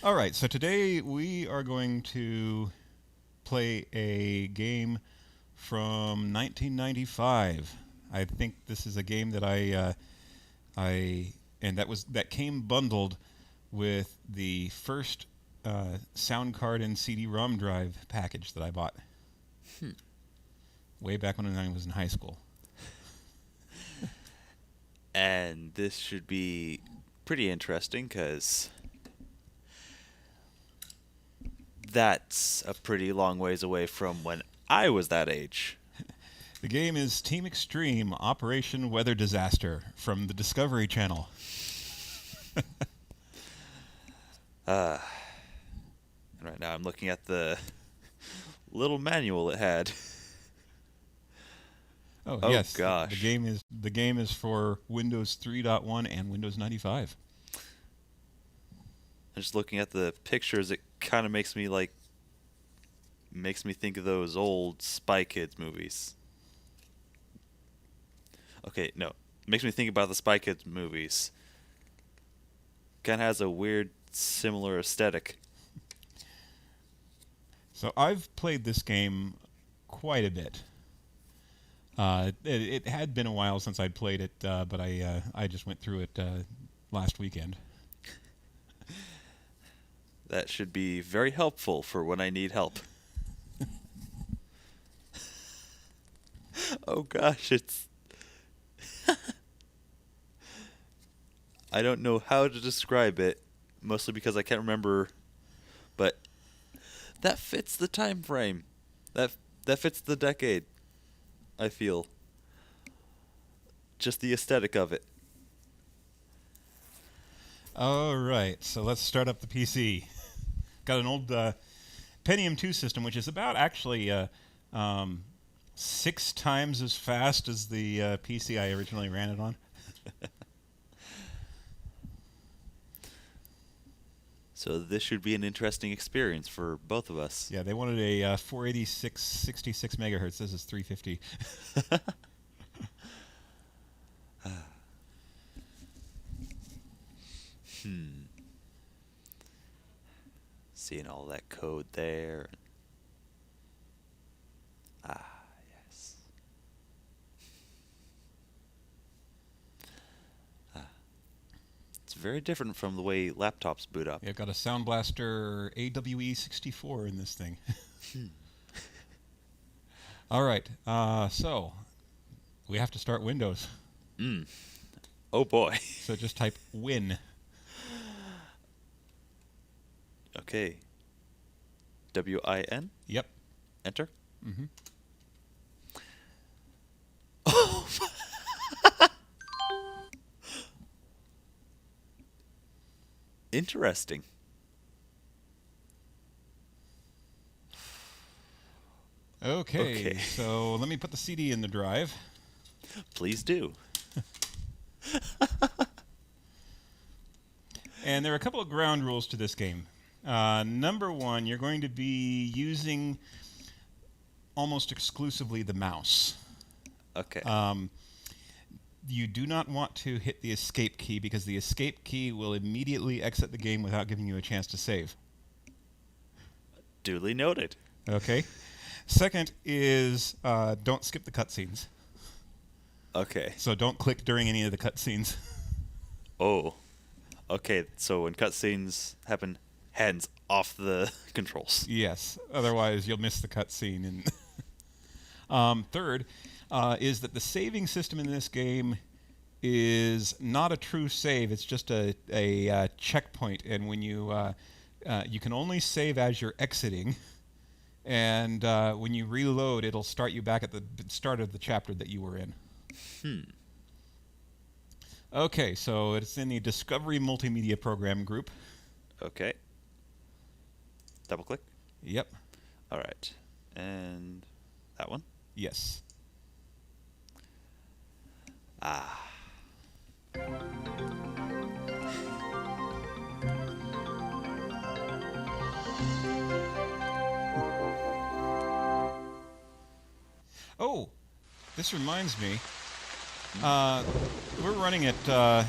All right, so today we are going to play a game from 1995. I think this is a game that I and that came bundled with the first sound card and CD-ROM drive package that I bought Hmm. way back when I was in high school. And this should be pretty interesting because that's a pretty long ways away from when I was that age. The game is Team Extreme Operation Weather Disaster from the Discovery Channel. And right now I'm looking at the little manual it had. Oh, Oh yes, gosh. the game is for Windows 3.1 and Windows 95. I'm just looking at the pictures. It kind of makes me think of those old Spy Kids movies. Okay, no, makes me think about the Spy Kids movies. Kind of has a weird, similar aesthetic. So I've played this game quite a bit. It had been a while since I'd played it, but I just went through it last weekend. That should be very helpful for when I need help. Oh gosh, it's... I don't know how to describe it, mostly because I can't remember, but that fits the time frame. That fits the decade, I feel. Just the aesthetic of it. All right, so let's start up the PC. Got an old Pentium 2 system, which is about actually 6 times as fast as the PC I originally ran it on. So this should be an interesting experience for both of us. Yeah, they wanted a 486 66 megahertz. This is 350. Seeing all that code there. Ah, yes. It's very different from the way laptops boot up. Yeah, I've got a Sound Blaster AWE64 in this thing. All right, so we have to start Windows. Oh boy. So just type win. Okay. WIN. Yep. Enter. Mm-hmm. Oh. Interesting. Okay, Okay. so let me put the CD in the drive. Please do. And there are a couple of ground rules to this game. Number one, you're going to be using almost exclusively the mouse. Okay. You do not want to hit the escape key because the escape key will immediately exit the game without giving you a chance to save. Duly noted. Okay. Second is don't skip the cutscenes. Okay. So don't click during any of the cutscenes. Oh. Okay, so when cutscenes happen, hands off the controls. Yes. Otherwise, you'll miss the cutscene. And third is that the saving system in this game is not a true save. It's just a checkpoint, and when you can only save as you're exiting, and when you reload, it'll start you back at the start of the chapter that you were in. Okay, so it's in the Discovery Multimedia Program group. Okay. Double click. Yep. All right. And that one? Yes. Ah. Oh, this reminds me. We're running it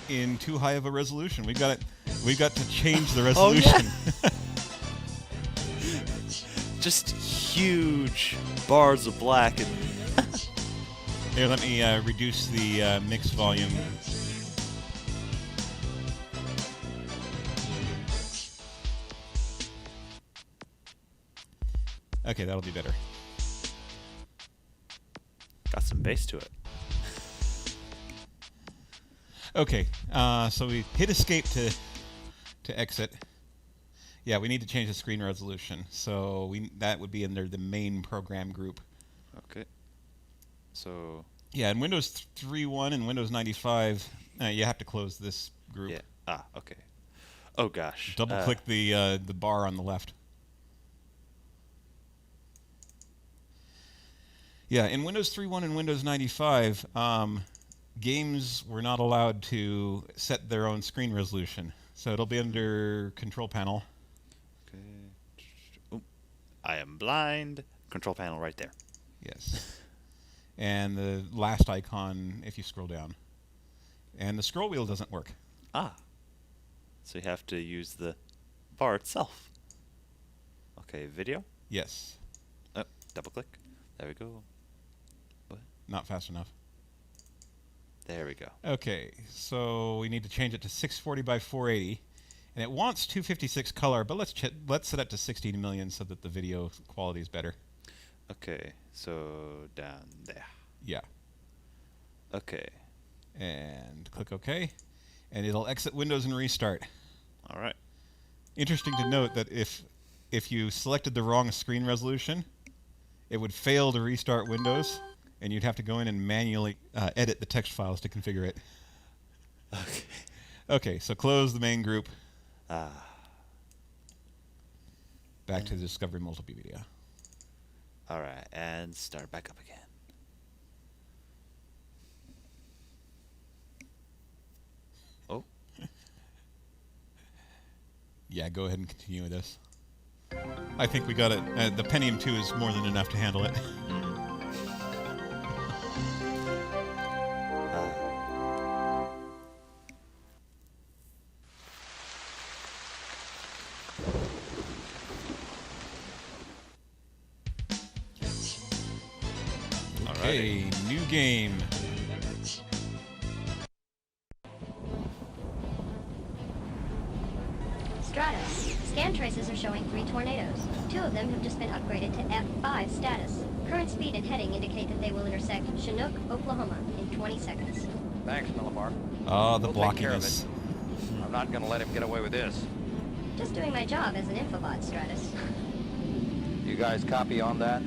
in too high of a resolution. We've got We've got to change the Oh, yeah. resolution. Just huge bars of black and Here, let me reduce the mix volume. Okay, that'll be better. got some bass to it. Okay, so we hit escape to exit. Yeah, we need to change the screen resolution. So that would be under the main program group. Okay. So Yeah, in Windows 3.1 and Windows 95, you have to close this group. yeah. Okay. Oh gosh. Double click the bar on the left. Yeah, in Windows 3.1 and Windows 95, games were not allowed to set their own screen resolution. So it'll be under Control Panel. Okay. Oop. I am blind. Control panel right there. Yes. And the last icon if you scroll down. And the scroll wheel doesn't work. So you have to use the bar itself. Okay, video. Yes. Oh, double click. There we go. What? Not fast enough. There we go. Okay, so we need to change it to 640 by 480. And it wants 256 color, but let's set it to 16 million so that the video quality is better. Okay, so down there. Yeah. Okay. And click OK. And it'll exit Windows and restart. All right. Interesting to note that if you selected the wrong screen resolution, it would fail to restart Windows, and you'd have to go in and manually edit the text files to configure it. Okay. Okay, so close the main group. Back to the Discovery Multimedia. All right, and start back up again. Oh. Yeah, go ahead and continue with this. I think we got it. The Pentium 2 is more than enough to handle it. Okay, new game. Stratus. Scan traces are showing 3 tornadoes. 2 of them have just been upgraded to F5 status. Current speed and heading indicate that they will intersect Chinook, Oklahoma in 20 seconds. Thanks, Millibar. Oh, the We'll take care of blockiness. it. I'm not gonna let him get away with this. Just doing my job as an infobot, Stratus. You guys copy on that?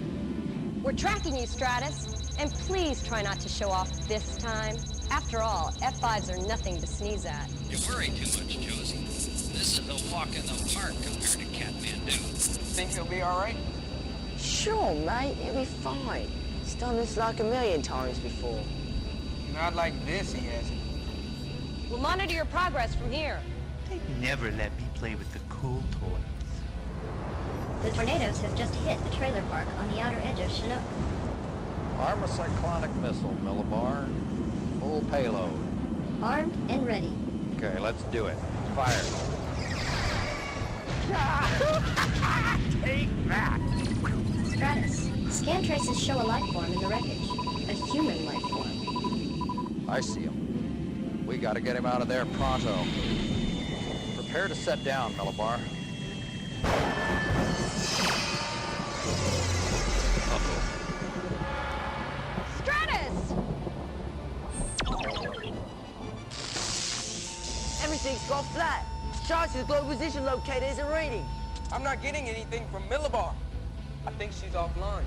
We're tracking you, Stratus. And please try not to show off this time. After all, F5s are nothing to sneeze at. You worry too much, Josie. This is a walk in the park compared to Kathmandu. Think he'll be all right? Sure, mate, he'll be fine. He's done this like a million times before. Not like this, he hasn't. We'll monitor your progress from here. They never let me play with the cool toys. The tornadoes have just hit the trailer park on the outer edge of Chinook. Arm a cyclonic missile, Millibar. Full payload. Armed and ready. Okay, let's do it. Fire. Take that! Stratus. Scan traces show a life form in the wreckage. A human life form. I see him. We gotta get him out of there pronto. Prepare to set down, Millibar. Stratus! Everything's gone flat. Chances global position locator isn't reading. I'm not getting anything from Millibar. I think she's offline.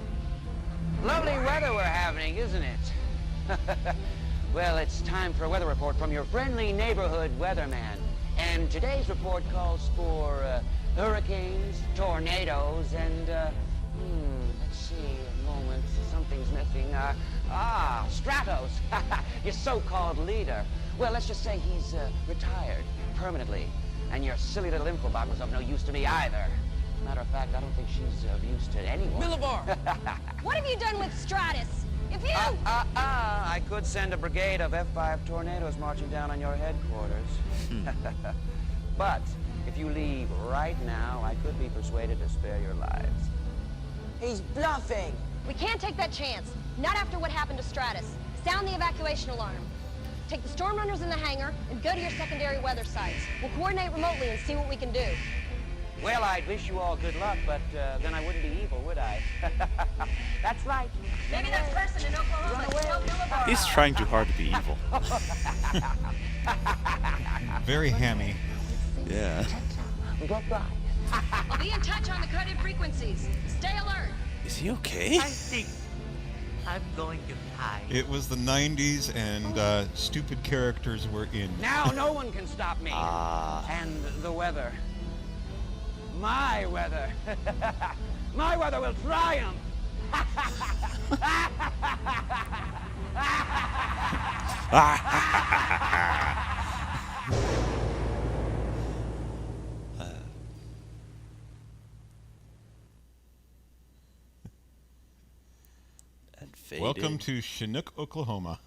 Lovely weather we're having, isn't it? Well, it's time for a weather report from your friendly neighborhood weatherman. And today's report calls for hurricanes, tornadoes, and, let's see, a moment, something's missing. Stratos, your so-called leader. Well, let's just say he's retired permanently. And your silly little infobot was of no use to me either. Matter of fact, I don't think she's of use to anyone. Millibar! What have you done with Stratus? If you... I could send a brigade of F5 tornadoes marching down on your headquarters. But if you leave right now, I could be persuaded to spare your lives. He's bluffing. We can't take that chance. Not after what happened to Stratus. Sound the evacuation alarm. Take the storm runners in the hangar and go to your secondary weather sites. We'll coordinate remotely and see what we can do. Well, I'd wish you all good luck, but then I wouldn't be evil, would I? That's right. Maybe that person in Oklahoma can help Millibar. He's trying too hard to be evil. Very hammy. Yeah. Goodbye. I'll be in touch on the coded frequencies. Stay alert. Is he okay? I think I'm going to hide. It was the 90s, and stupid characters were in. Now no one can stop me. And the weather. My weather. My weather will triumph. And faded. Welcome to Chinook, Oklahoma.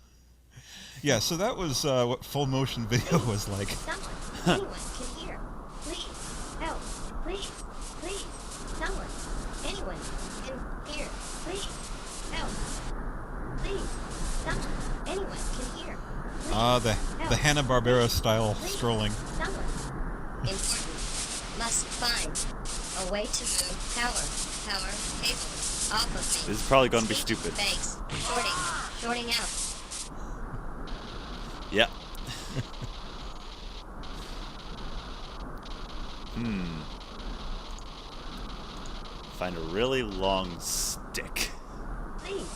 Yeah, so that was what full motion video was like. Someone, anyone can hear. Please, help. Please, please. Someone, anyone can hear. Please, help. Please, someone, anyone can hear. Please, The Hanna-Barbera style Please, scrolling. Someone. Important. Must find a way to move power cable off of me. This is probably going to be Speech stupid. Banks. Shorting out. Yep. Find a really long stick. Please,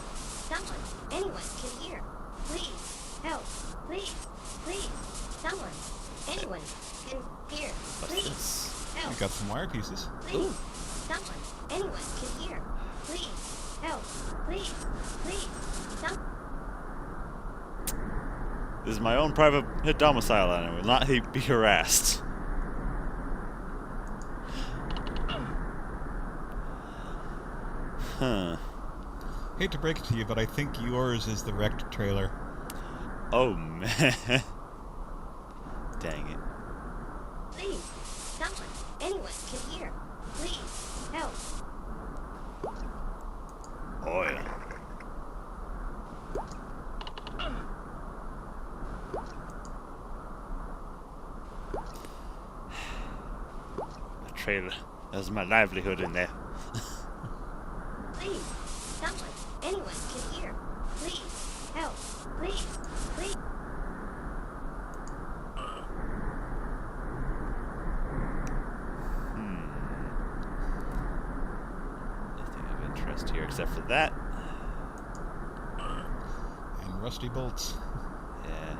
someone, anyone can hear. Please, help. Please, please, someone, anyone can hear. What's Please, this? help. We got some wire pieces. Please, someone, anyone can hear. Please, help. Please, please, some. This is my own private domicile, and I will not be harassed. Huh. Hate to break it to you, but I think yours is the wrecked trailer. Oh, man. Dang it. Please, someone, anyone can hear. Please, help. Oil. My trailer. That's my livelihood in there. Please, someone, anyone can hear. Please, help. Please, please. Nothing of interest here except for that. And rusty bolts. Yeah.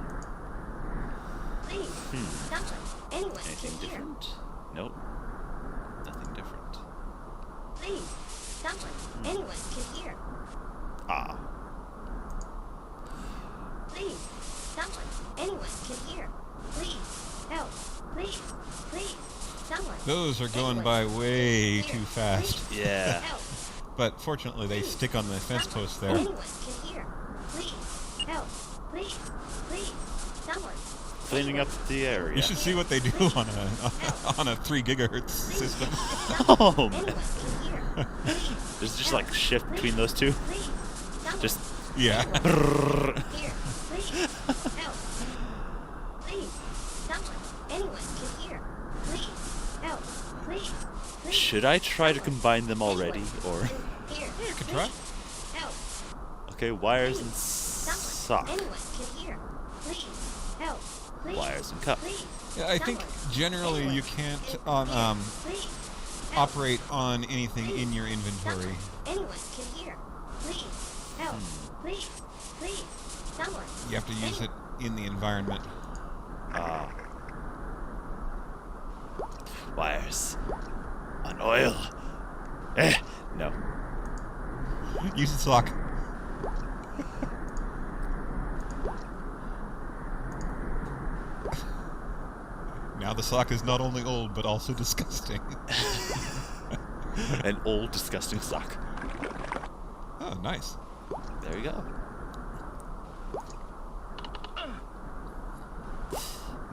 Please, someone, anyone Anything can hear. different? Nope. Nothing different. Please, someone, anyone can hear. Ah. Please, someone, anyone can hear. Please, help. Please, please, someone. Those are going anyone by way can too hear. fast. Please, Yeah. help. But fortunately, they stick on the fence Someone, post there. anyone can hear. Please, help. Please, please, someone. Cleaning up the area. You should see what they do on a 3 gigahertz system. Oh, Anyone man. can hear. Please, There's just help. like shift between those two. Please, someone. Just. Yeah. Here, please, help. Please, someone, anyone can hear. Please, help. Please, please. Should I try to combine them already, or? Here, You could try. help. Okay, wires and Someone, sock. anyone can hear. Please, help. Please, Wires and cup. please, Yeah, I think someone, generally anyone you can't can hear. Please, help. operate on anything in your inventory. Someone, anyone can hear. Please, help. Please, please, someone. You have to use it in the environment. Ah. Wires. On oil. No. Use the sock. Now the sock is not only old, but also disgusting. An old, disgusting sock. Oh, nice. There you go.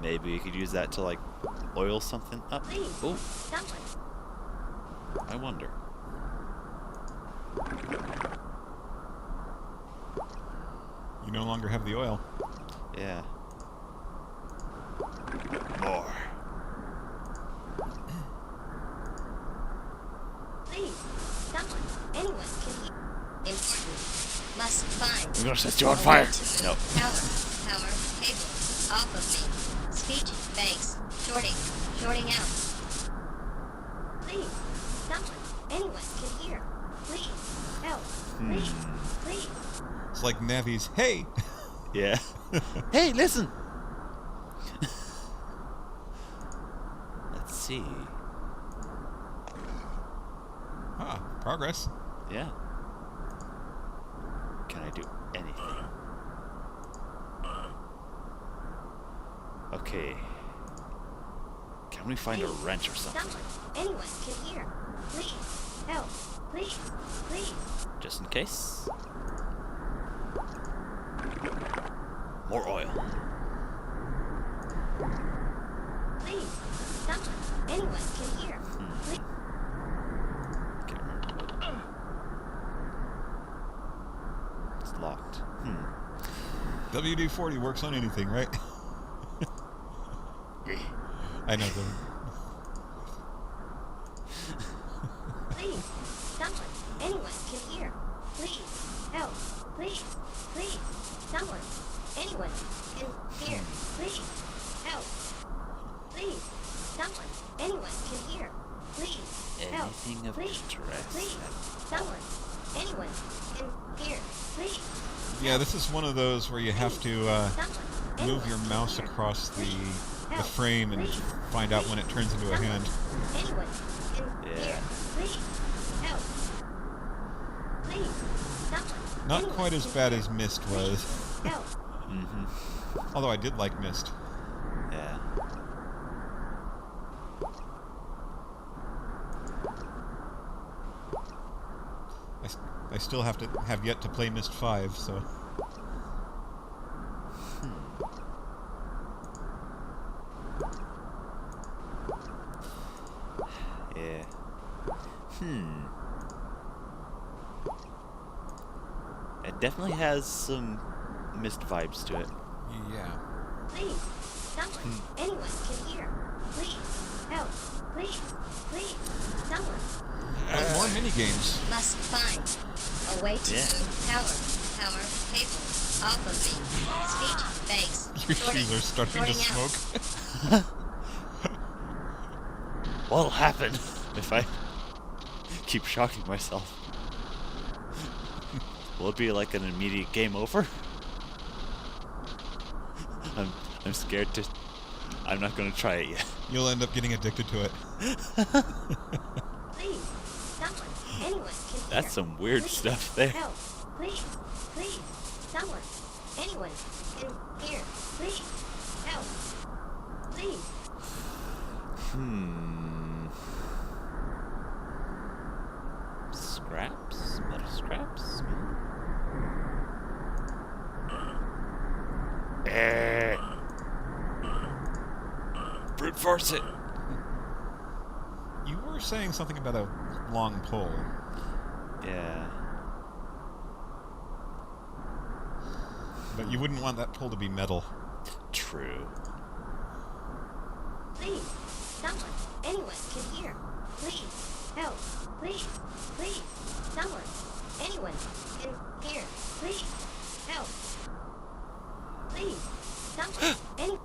Maybe you could use that to, like, oil something up. Please, Oh, someone. I wonder. You no longer have the oil. Yeah. More. Please, someone. Anyone can hear. Important. Must find. I'm gonna set you on fire. No. Power. Cable. Off of me. Speech. Banks. Shorting out. Please, someone. Anyone can hear. Please. Help. Please. It's like Navi's, hey! Yeah. Hey, listen! Let's see. Ah, progress. Yeah. Can I do anything? Okay. Can we find a wrench or something? Someone. Anyone can hear. Please. Help. Please. Just in case. More oil. Please. Someone. Anyone can hear. Please. Can't remember. It's locked. WD-40 works on anything, right? I know. Please. Someone. Anyone can hear. Please. Help. Please. Someone. Anyone can hear. Please. Help. Please. Someone. Anyone can hear. Please. Help. Anything of Please. interest. Someone. Anyone can hear. Please. Yeah, this is one of those where you have to Someone. move your mouse across the frame and find out when it turns into a hand. Anyone can hear. Please. Help. Please. Someone. Not Anyone quite as can bad hear. as Mist was. Help. Although I did like Mist. Yeah. I still have yet to play Mist 5, so... Yeah. It definitely has some Mist vibes to it. Yeah. Please. Someone. Anyone can hear. Please. Help. Please. Someone. More mini-games. Must find a way to move power, cable, off of me. Speech, banks, Your shoes are starting to shorting out. smoke. What'll happen if I keep shocking myself? Will it be like an immediate game over? I'm scared to... I'm not gonna try it yet. You'll end up getting addicted to it. Please. Someone. Anyone can hear. That's some weird Please. stuff there. Help. Please. Someone. Anyone can hear. Please. Help. Please. Scraps? Metal scraps? Brute force it! You were saying something about a long pole. Yeah. But you wouldn't want that pole to be metal. True. Please. Someone. Anyone can hear. Please. Help. Please. Someone. Anyone can hear. Please. Help. Please. Someone. Anyone.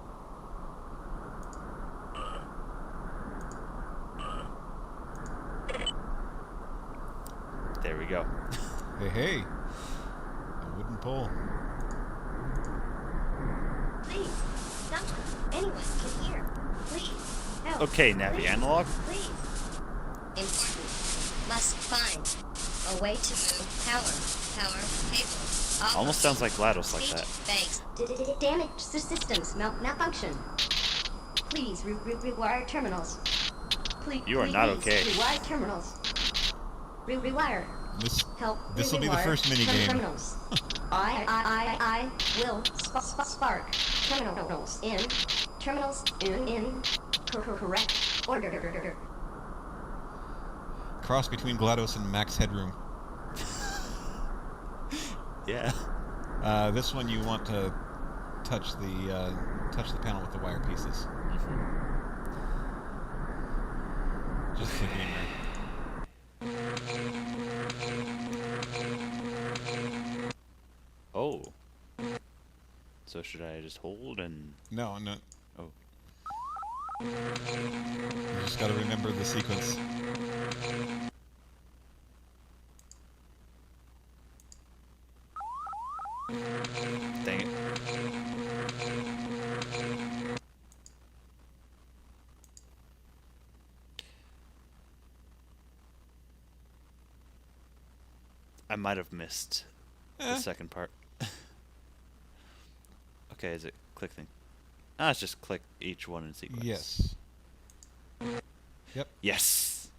There we go. Hey. A wooden pole. Please. Someone. Anyone can hear. Please. Help. Okay, Navi Please. Analog. Please. Important. Must find a way to move power, cable. Off Almost of sounds like GLaDOS like speech, that. banks. Damaged systems malfunction. Please rewire terminals. Please. You are not okay. Rewire terminals. Rewire. Help. This will be the rewire first minigame. Terminals. I will spark terminals in Terminals in correct order. Cross between GLaDOS and Max Headroom. Yeah. This one you want to touch the panel with the wire pieces. Just click in there. Oh. So should I just hold and... No. Oh. You just got to remember the sequence. Dang it. I might have missed the second part. Okay, is it click thing? Ah, it's just click each one in sequence. Yes. Yep. Yes!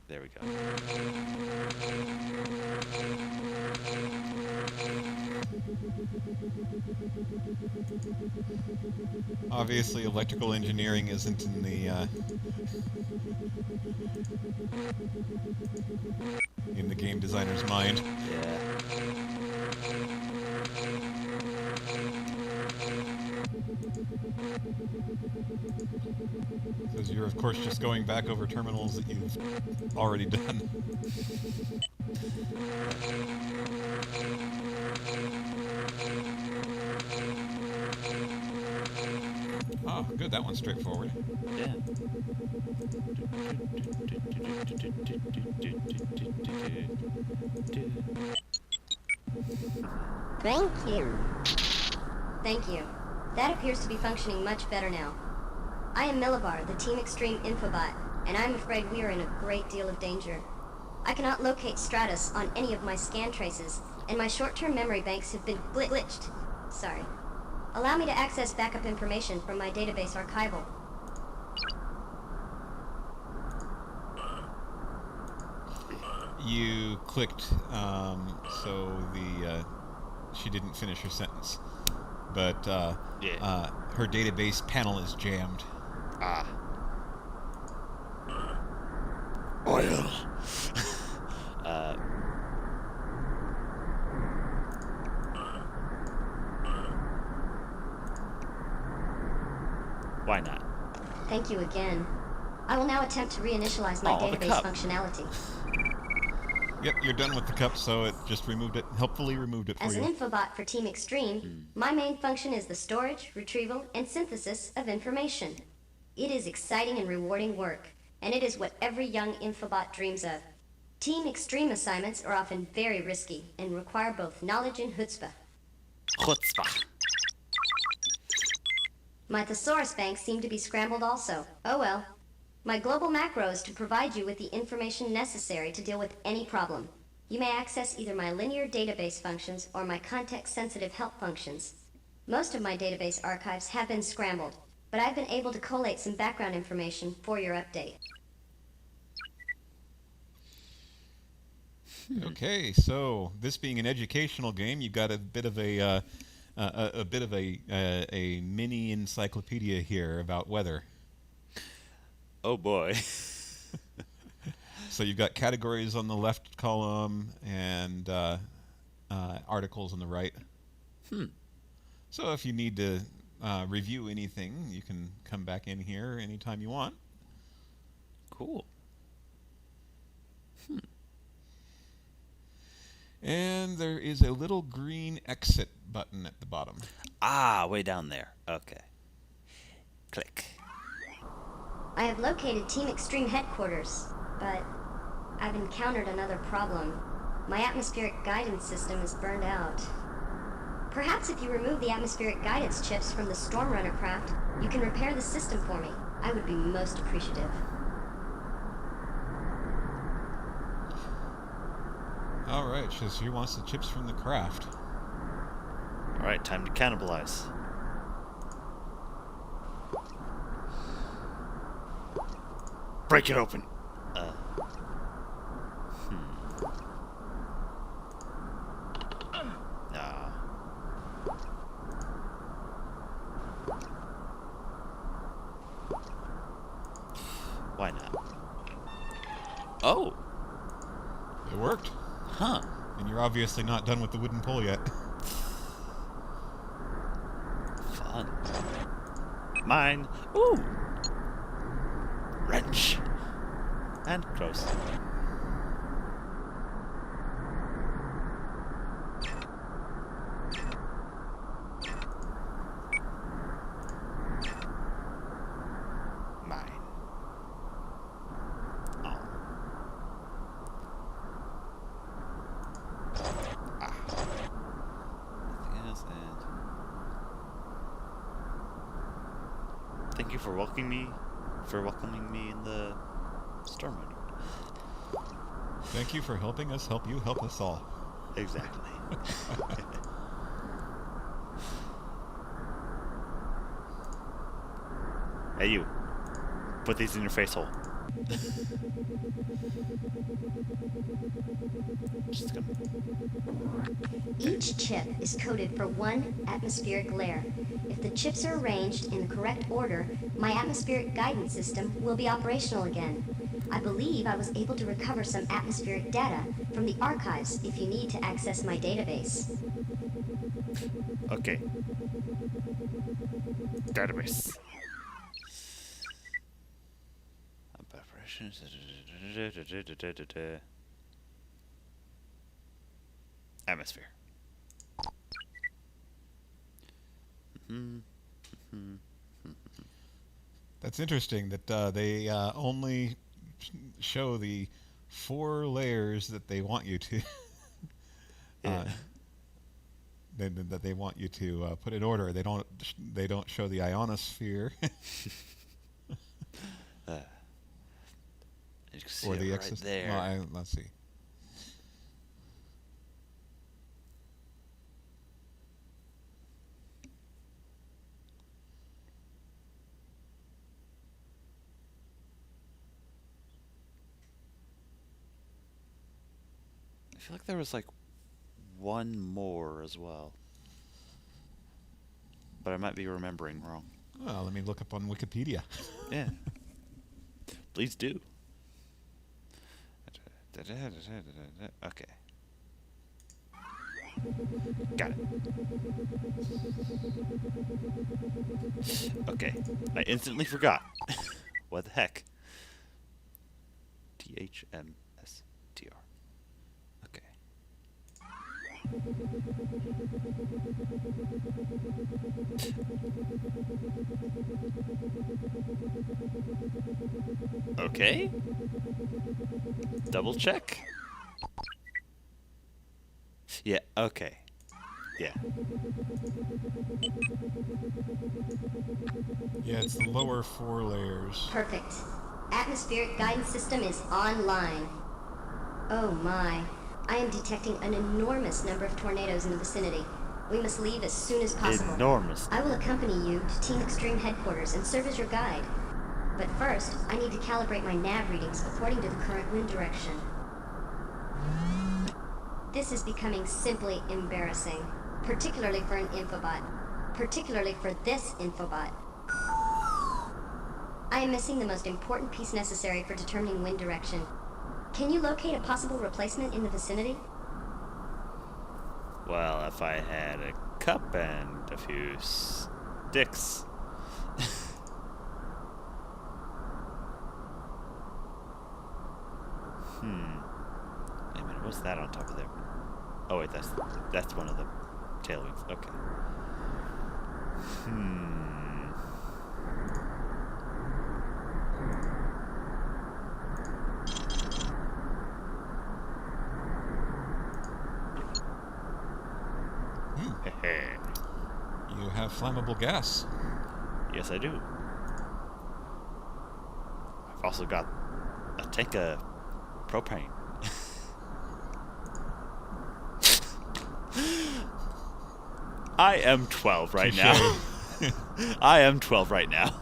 There we go. Obviously, electrical engineering isn't in the game designer's mind. Yeah. Because you're, of course, just going back over terminals that you've already done. Oh, good, that one's straightforward. Yeah. Thank you. Thank you. That appears to be functioning much better now. I am Millibar, the Team Extreme Infobot, and I'm afraid we are in a great deal of danger. I cannot locate Stratus on any of my scan traces, and my short-term memory banks have been glitched. Sorry. Allow me to access backup information from my database archival. You clicked, so she didn't finish her sentence. But her database panel is jammed. Ah. Oil. Why not? Thank you again. I will now attempt to reinitialize my database functionality. Yep, you're done with the cup, so it just helpfully removed it for As you. an infobot for Team Extreme, my main function is the storage, retrieval, and synthesis of information. It is exciting and rewarding work, and it is what every young infobot dreams of. Team Extreme assignments are often very risky and require both knowledge and chutzpah. Chutzpah. My thesaurus banks seem to be scrambled also. Oh well. My global macro is to provide you with the information necessary to deal with any problem. You may access either my linear database functions or my context-sensitive help functions. Most of my database archives have been scrambled, but I've been able to collate some background information for your update. Okay, so this being an educational game, you've got a bit of a mini encyclopedia here about weather. Oh boy. So you've got categories on the left column and articles on the right. So if you need to review anything, you can come back in here anytime you want. Cool. And there is a little green exit button at the bottom. Ah, way down there. Okay. Click. I have located Team Extreme headquarters, but I've encountered another problem. My atmospheric guidance system is burned out. Perhaps if you remove the atmospheric guidance chips from the Stormrunner craft, you can repair the system for me. I would be most appreciative. All right, so she wants the chips from the craft. All right, time to cannibalize. Break it open. Nah. Why not? Oh! It worked. Huh. And you're obviously not done with the wooden pole yet. Fun. Mine. Ooh! Wrench. And close. Mine. Oh. Ah. Nothing else, and thank you for welcoming me in the storm mode. Thank you for helping us help you help us all. Exactly. Hey, you. Put these in your face hole. Just gonna... Each chip is coded for one atmospheric layer. If the chips are arranged in the correct order, my atmospheric guidance system will be operational again. I believe I was able to recover some atmospheric data from the archives if you need to access my database. Okay. Database. Atmosphere. That's interesting that they only show the 4 layers that they want you to that they want you to put in order. They don't show the ionosphere You can see or it the right there. Well, let's see. I feel like there was like one more as well, but I might be remembering wrong. Well, let me look up on Wikipedia. Yeah. Please do. Okay. Got it. Okay. I instantly forgot. What the heck? THMSTR. Okay. Okay. Double check. Yeah, okay. Yeah. Yeah, it's the lower 4 layers. Perfect. Atmospheric guidance system is online. Oh my. I am detecting an enormous number of tornadoes in the vicinity. We must leave as soon as possible. Enormous. I will accompany you to Team Extreme headquarters and serve as your guide. But first, I need to calibrate my nav readings according to the current wind direction. This is becoming simply embarrassing, particularly for an infobot. Particularly for this infobot. I am missing the most important piece necessary for determining wind direction. Can you locate a possible replacement in the vicinity? Well, if I had a cup and a few sticks. Wait a minute, what's that on top of there? Oh wait, that's one of the tail wings. Okay. You have flammable gas. Yes, I do. I've also got a tank of propane. I am 12 right now. I am 12 right now.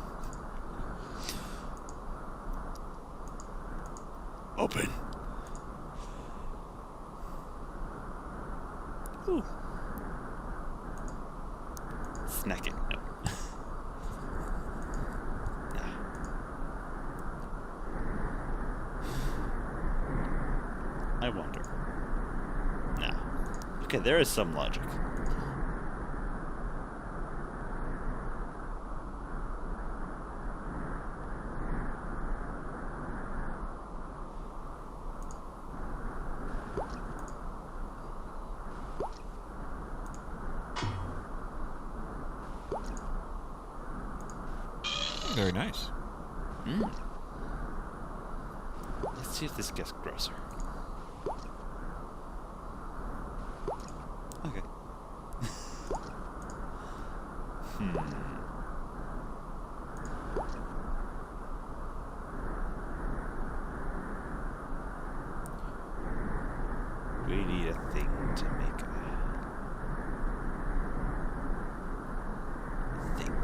Open. Ooh. Snack it. No. wonder. No. Okay, there is some logic. Very nice. Let's see if this gets grosser. Okay. We need a thing to make a thing.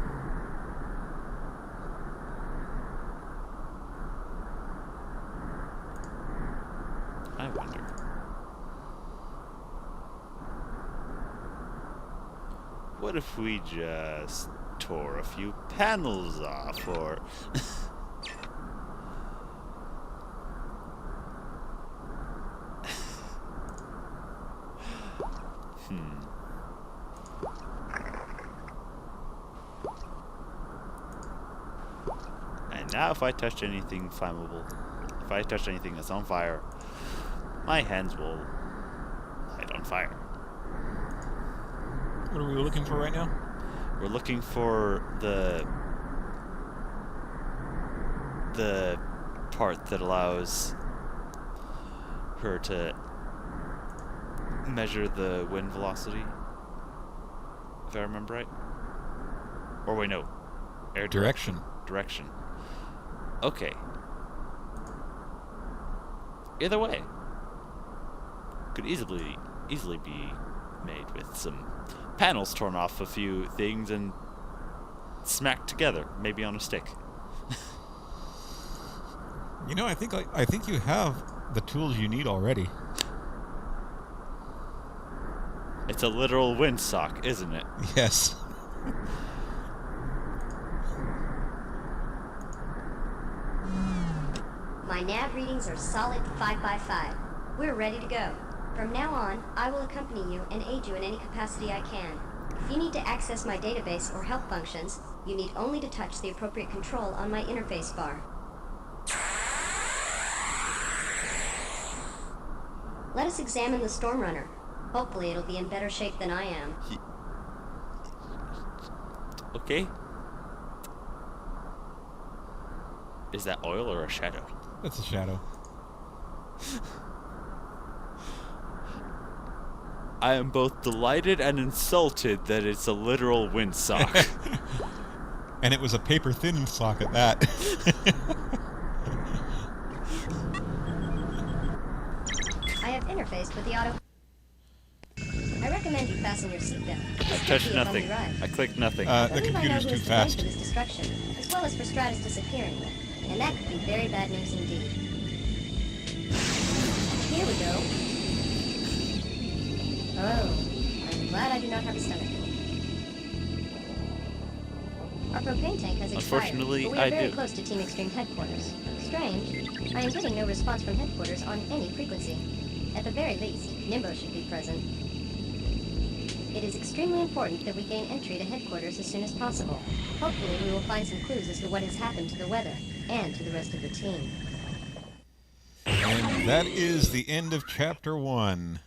I wonder. What if we just tore a few panels off, or... And now if I touch anything flammable, if I touch anything that's on fire, my hands will light on fire. What are we looking for right now? We're looking for the part that allows her to measure the wind velocity, if I remember right. Or wait, no. Air Direction. Direction. Okay. Either way. Could easily be made with some panels torn off a few things and smacked together, maybe on a stick. You know, I think you have the tools you need already. It's a literal windsock, isn't it? Yes. My nav readings are solid 5x5. We're ready to go. From now on, I will accompany you and aid you in any capacity I can. If you need to access my database or help functions, you need only to touch the appropriate control on my interface bar. Let us examine the Storm Runner. Hopefully it'll be in better shape than I am. Okay. Is that oil or a shadow? That's a shadow. I am both delighted and insulted that it's a literal windsock. And it was a paper thin sock at that. I have interfaced with the auto... I recommend you fasten your seatbelt. I touched nothing. I clicked nothing. The computer's too fast. For this destruction, as well as for Stratus disappearing. And that could be very bad news indeed. Here we go. Oh, I'm glad I do not have a stomach. Our propane tank has expired, Unfortunately, but we are very do. close to Team Extreme headquarters. Strange, I am getting no response from headquarters on any frequency. At the very least, Nimbo should be present. It is extremely important that we gain entry to headquarters as soon as possible. Hopefully we will find some clues as to what has happened to the weather, and to the rest of the team. And that is the end of Chapter 1.